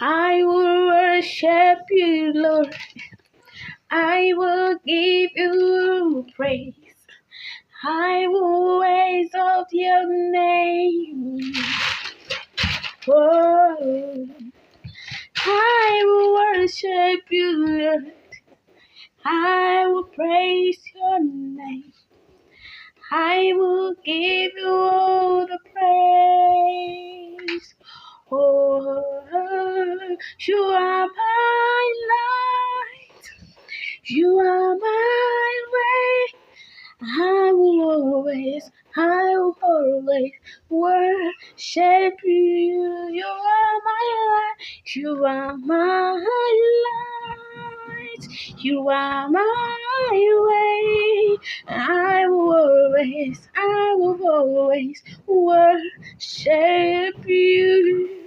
I will worship you, Lord. I will give you praise. I will raise up your name. Oh, I will worship you, Lord. I will praise your name. I will give you all the praise. Oh, you are my light. You are my way. I will always worship you. You are my light. You are my light. You are my way. I will always worship you.